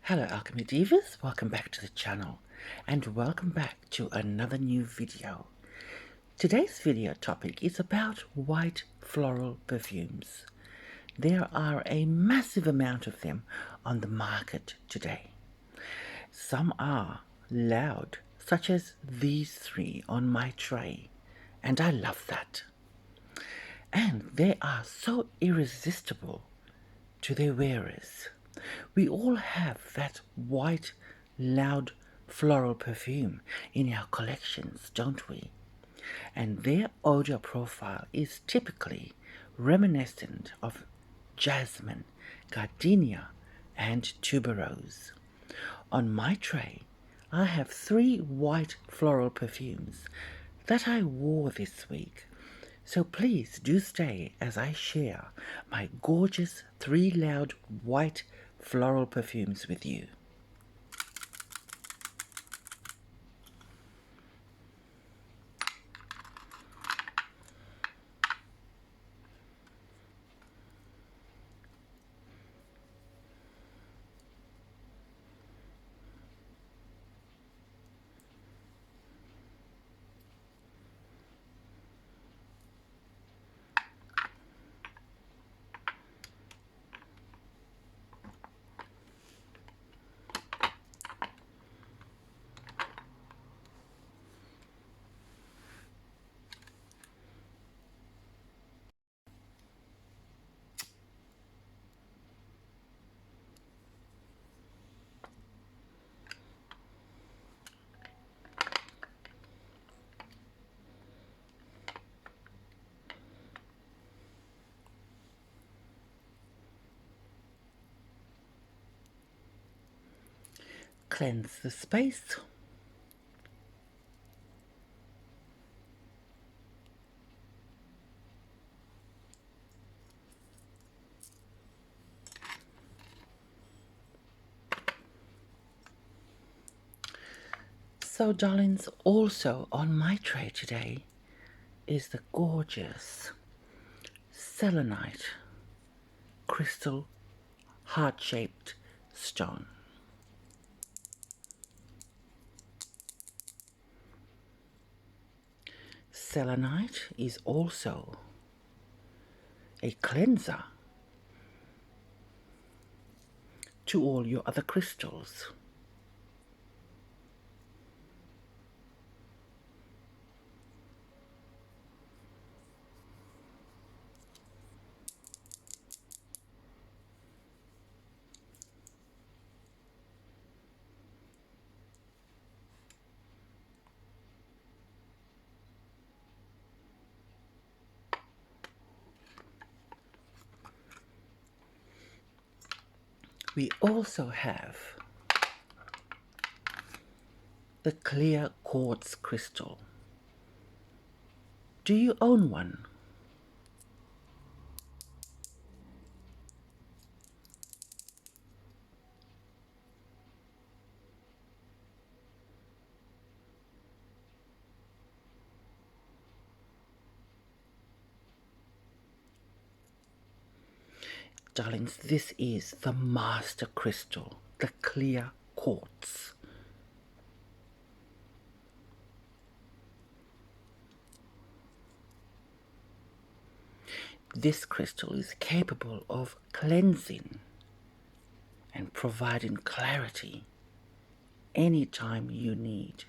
Hello Alchemy Divas, welcome back to the channel and welcome back to another new video. Today's video topic is about white floral perfumes. There are a massive amount of them on the market today. Some are loud, such as these three on my tray, and I love that. And they are so irresistible to their wearers. We all have that white, loud floral perfume in our collections, don't we? And their odor profile is typically reminiscent of jasmine, gardenia, and tuberose. On my tray, I have 3 white floral perfumes that I wore this week. So please do stay as I share my gorgeous 3 loud white floral perfumes with you. Cleanse the space. So darlings, also on my tray today is the gorgeous selenite crystal heart-shaped stone. Selenite is also a cleanser to all your other crystals. We also have the clear quartz crystal. Do you own one? Darlings, this is the master crystal, the clear quartz. This crystal is capable of cleansing and providing clarity anytime you need.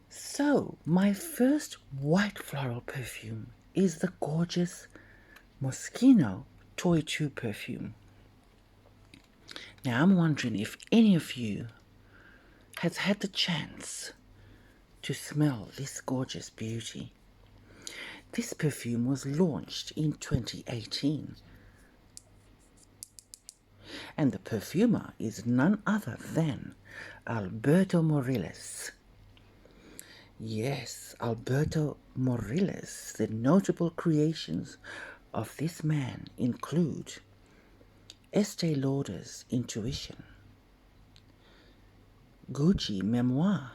So, my first white floral perfume is the gorgeous Moschino Toy 2 perfume. Now I'm wondering if any of you has had the chance to smell this gorgeous beauty. This perfume was launched in 2018, and the perfumer is none other than Alberto Morillas. Yes, Alberto Morillas. The notable creations of this man include Estee Lauder's Intuition, Gucci Memoir,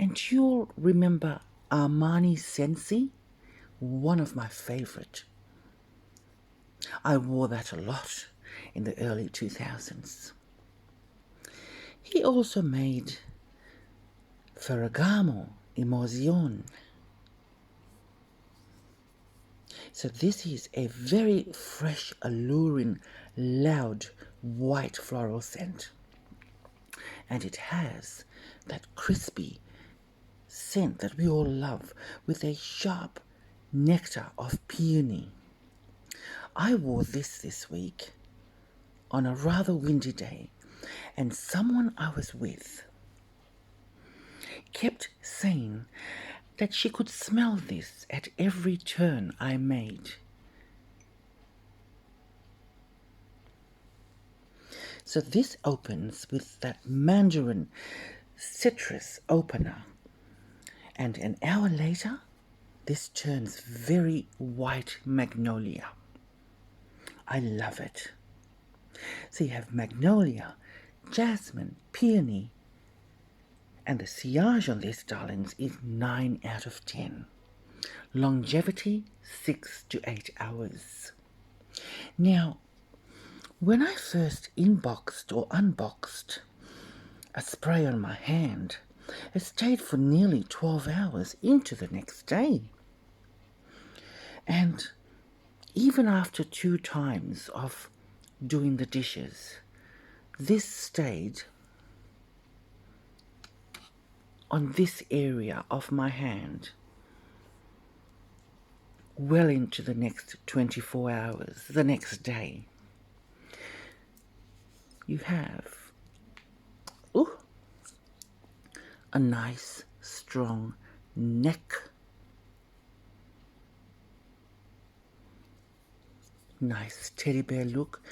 and you'll remember Armani Sensi, one of my favorite. I wore that a lot in the early 2000s. He also made Ferragamo Emotion. So this is a very fresh, alluring, loud, white floral scent. And it has that crispy scent that we all love with a sharp nectar of peony. I wore this week on a rather windy day, and someone I was with kept saying that she could smell this at every turn I made. So this opens with that mandarin citrus opener, and an hour later this turns very white magnolia. I love it. So you have magnolia, jasmine, peony, and the sillage on this, darlings, is 9 out of 10. Longevity, 6 to 8 hours. Now, when I first inboxed or unboxed a spray on my hand, it stayed for nearly 12 hours into the next day. And even after 2 times of doing the dishes, this stayed on this area of my hand well into the next 24 hours, the next day. You have a nice, strong neck. Nice teddy bear look.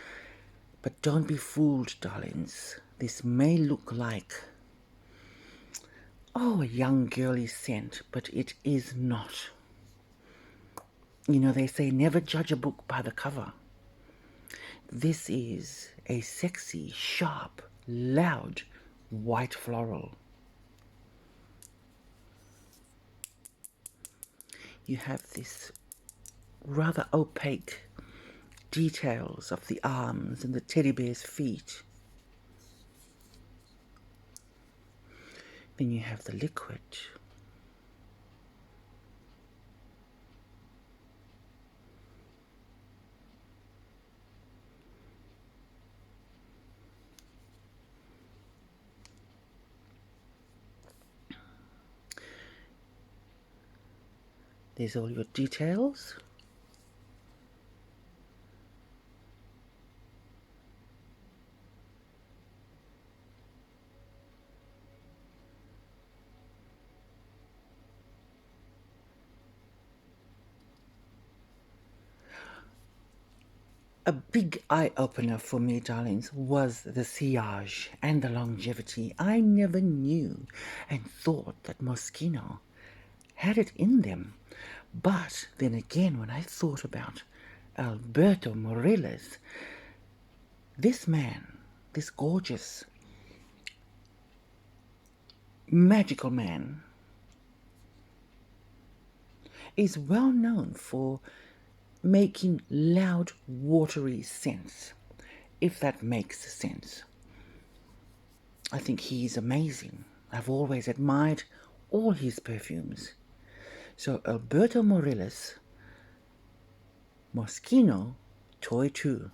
But don't be fooled, darlings. This may look like, a young girly scent, but it is not. You know, they say never judge a book by the cover. This is a sexy, sharp, loud, white floral. You have this rather opaque details of the arms and the teddy bear's feet. Then you have the liquid. There's all your details. A big eye-opener for me, darlings, was the sillage and the longevity. I never knew and thought that Moschino had it in them. But then again, when I thought about Alberto Morillas, this man, this gorgeous, magical man, is well known for making loud, watery scents, if that makes sense. I think he's amazing. I've always admired all his perfumes. So Alberto Morillas, Moschino, Toy 2.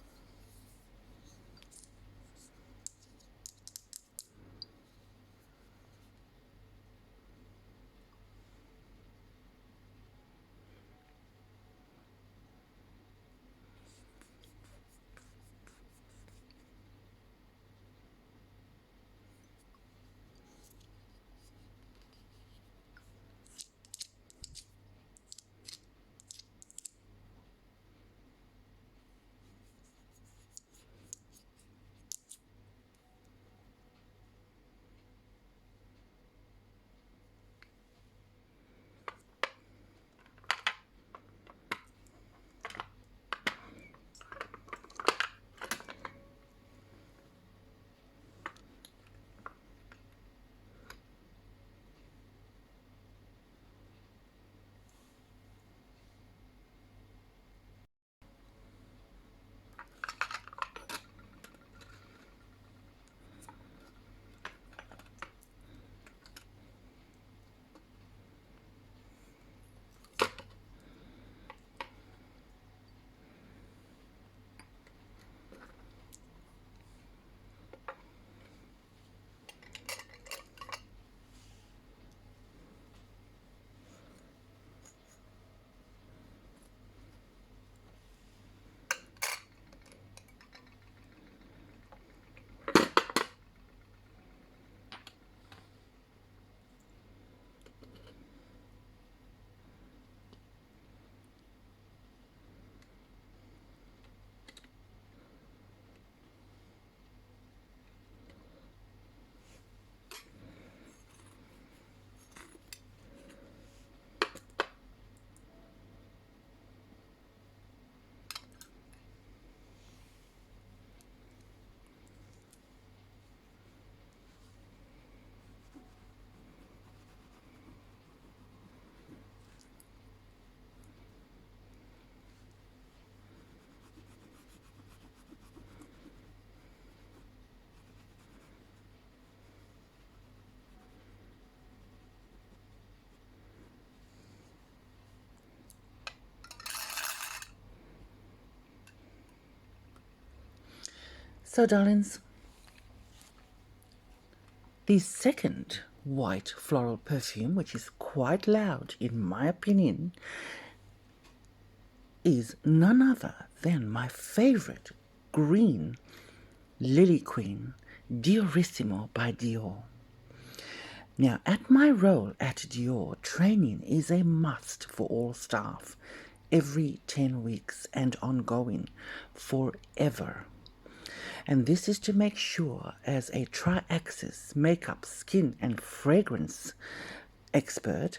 So, darlings, the second white floral perfume, which is quite loud in my opinion, is none other than my favorite green Lily Queen Diorissimo by Dior. Now, at my role at Dior, training is a must for all staff, every 10 weeks and ongoing, forever. And this is to make sure, as a tri-axis makeup, skin and fragrance expert,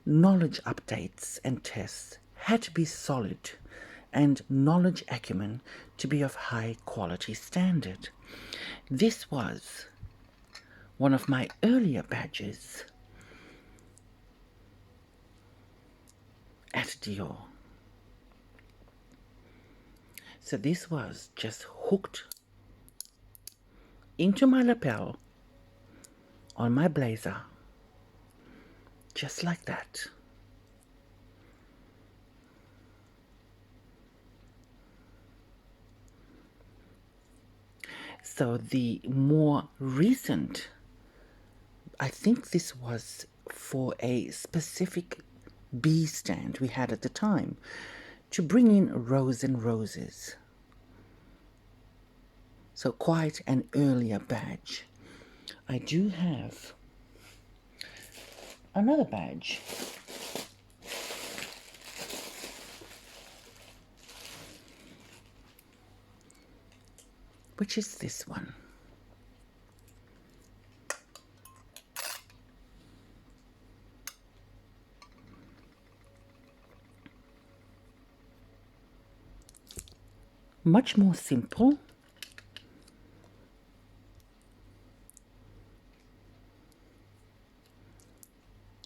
knowledge updates and tests had to be solid and knowledge acumen to be of high quality standard. This was one of my earlier badges at Dior. So this was just hooked into my lapel on my blazer, just like that. So the more recent, I think this was for a specific bee stand we had at the time to bring in Rose and Roses. So quite an earlier badge. I do have another badge, which is this one. Much more simple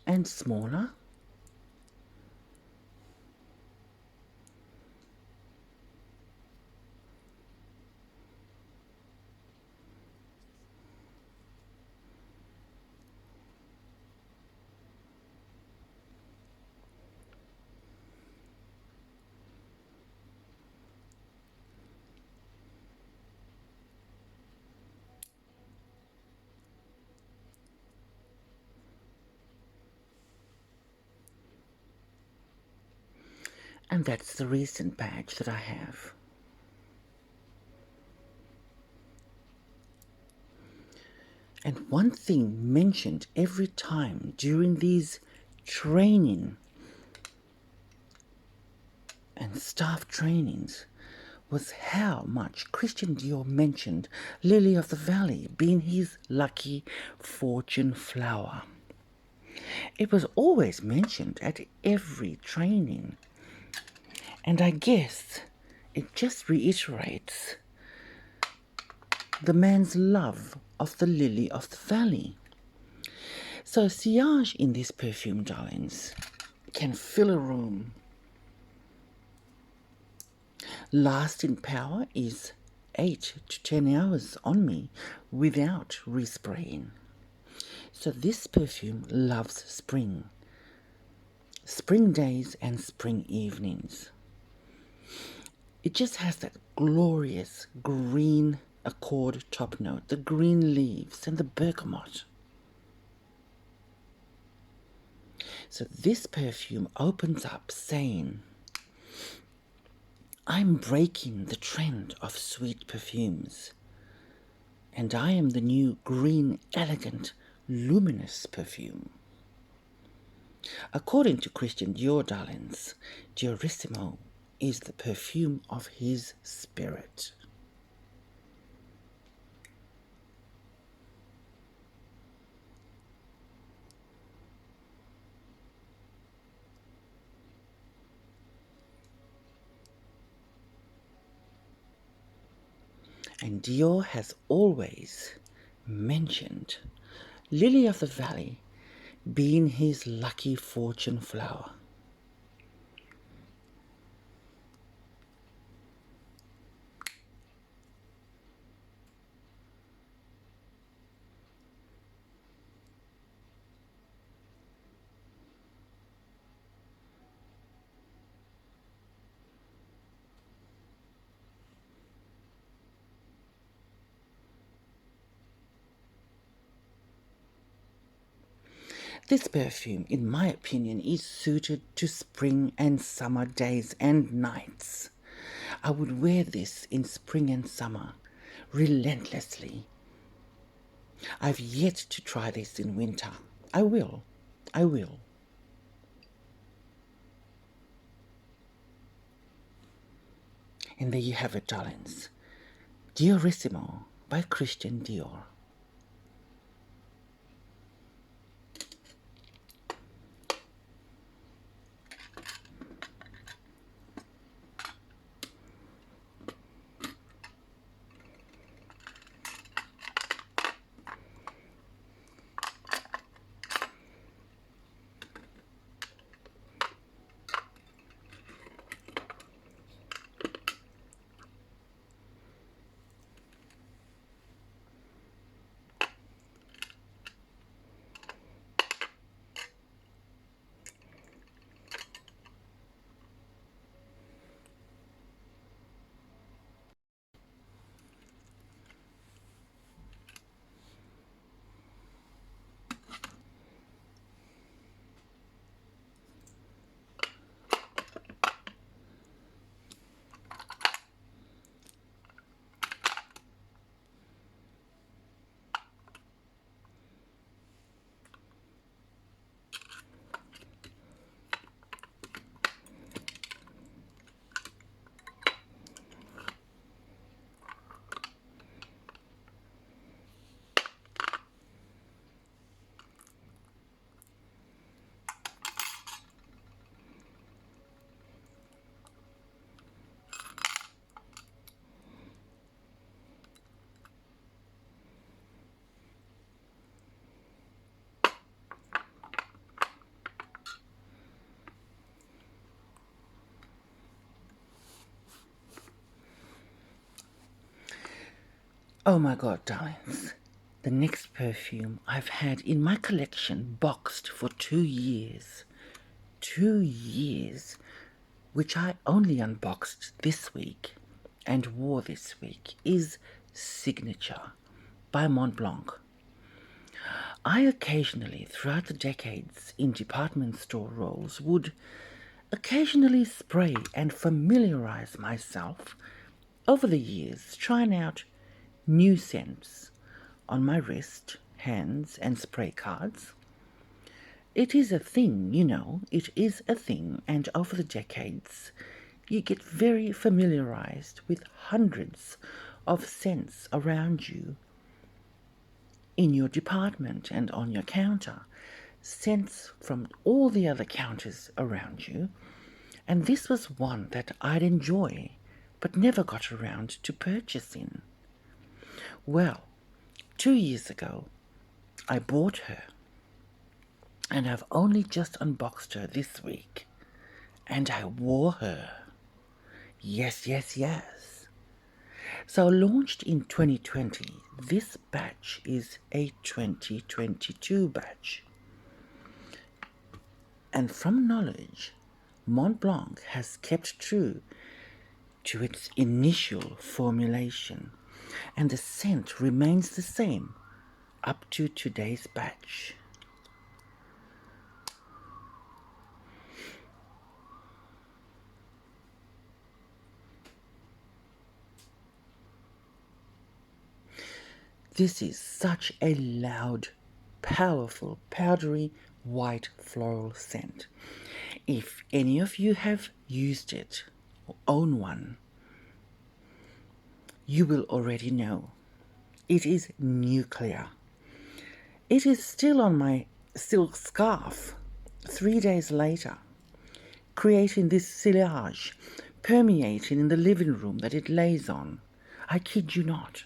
and smaller. And that's the recent badge that I have. And one thing mentioned every time during these training and staff trainings was how much Christian Dior mentioned Lily of the Valley being his lucky fortune flower. It was always mentioned at every training. And I guess it just reiterates the man's love of the lily of the valley. So sillage in this perfume, darlings, can fill a room. Lasting power is 8 to 10 hours on me without respraying. So this perfume loves spring. Spring days and spring evenings. It just has that glorious green accord top note, the green leaves and the bergamot. So this perfume opens up saying, I'm breaking the trend of sweet perfumes, and I am the new green, elegant, luminous perfume. According to Christian Dior, darlings, Diorissimo is the perfume of his spirit. And Dior has always mentioned Lily of the Valley being his lucky fortune flower. This perfume, in my opinion, is suited to spring and summer days and nights. I would wear this in spring and summer relentlessly. I've yet to try this in winter. I will. I will. And there you have it, darlings. Diorissimo by Christian Dior. Oh my God, darlings. The next perfume I've had in my collection boxed for 2 years. 2 years, which I only unboxed this week and wore this week, is Signature by Mont Blanc. I occasionally, throughout the decades in department store roles, would occasionally spray and familiarize myself over the years, trying out new scents on my wrist, hands, and spray cards. It is a thing, you know, it is a thing, and over the decades, you get very familiarized with hundreds of scents around you in your department and on your counter, scents from all the other counters around you, and this was one that I'd enjoy but never got around to purchasing. Well, 2 years ago, I bought her, and I've only just unboxed her this week, and I wore her. Yes, yes, yes. So launched in 2020, this batch is a 2022 batch. And from knowledge, Mont Blanc has kept true to its initial formulation, and the scent remains the same up to today's batch. This is such a loud, powerful, powdery, white floral scent. If any of you have used it or own one, you will already know. It is nuclear. It is still on my silk scarf 3 days later, creating this sillage, permeating in the living room that it lays on. I kid you not.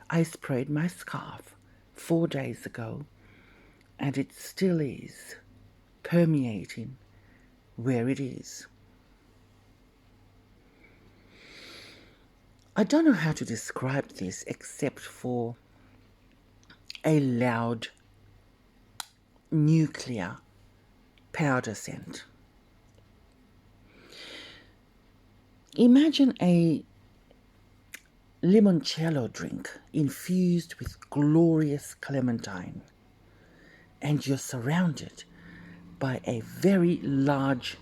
I sprayed my scarf 4 days ago, and it still is permeating where it is. I don't know how to describe this except for a loud nuclear powder scent. Imagine a limoncello drink infused with glorious clementine and you're surrounded by a very large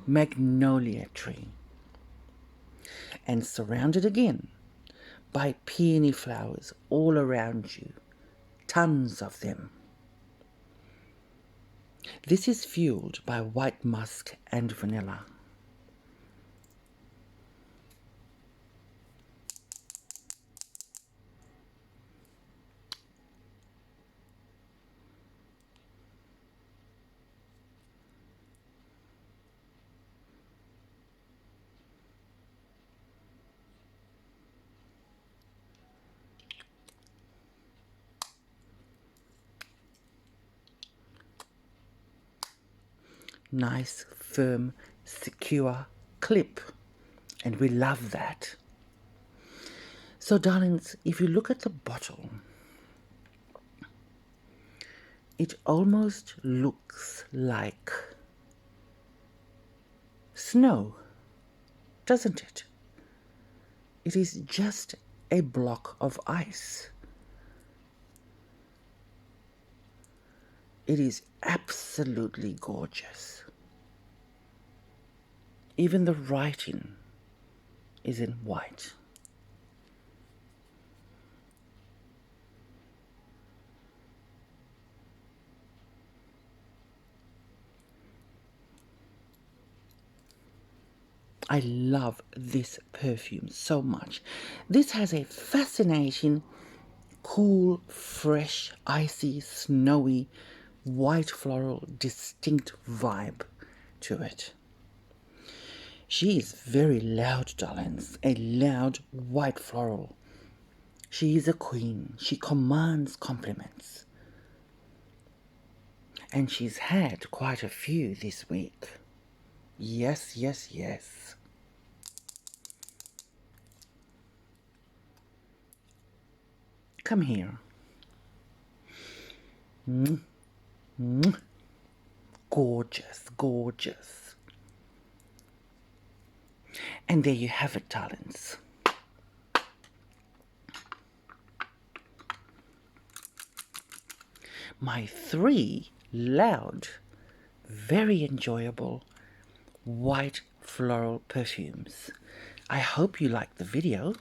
magnolia tree, and surrounded again by peony flowers all around you, tons of them. This is fueled by white musk and vanilla. Nice, firm, secure clip, and we love that. So darlings, if you look at the bottle, it almost looks like snow, doesn't it? It is just a block of ice. It is absolutely gorgeous. Even the writing is in white. I love this perfume so much. This has a fascinating, cool, fresh, icy, snowy, white floral, distinct vibe to it. She is very loud, darlings, a loud white floral. She is a queen. She commands compliments. And she's had quite a few this week. Yes, yes, yes. Come here. Gorgeous, gorgeous. And there you have it, darlings. My 3 loud, very enjoyable white floral perfumes. I hope you liked the video.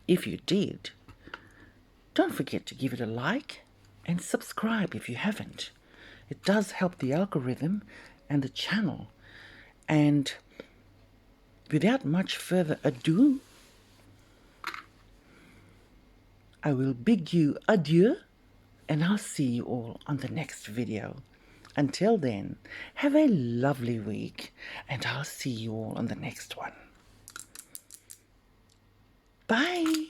If you did, don't forget to give it a like and subscribe if you haven't. It does help the algorithm and the channel. And without much further ado, I will bid you adieu, and I'll see you all on the next video. Until then, have a lovely week, and I'll see you all on the next one. Bye!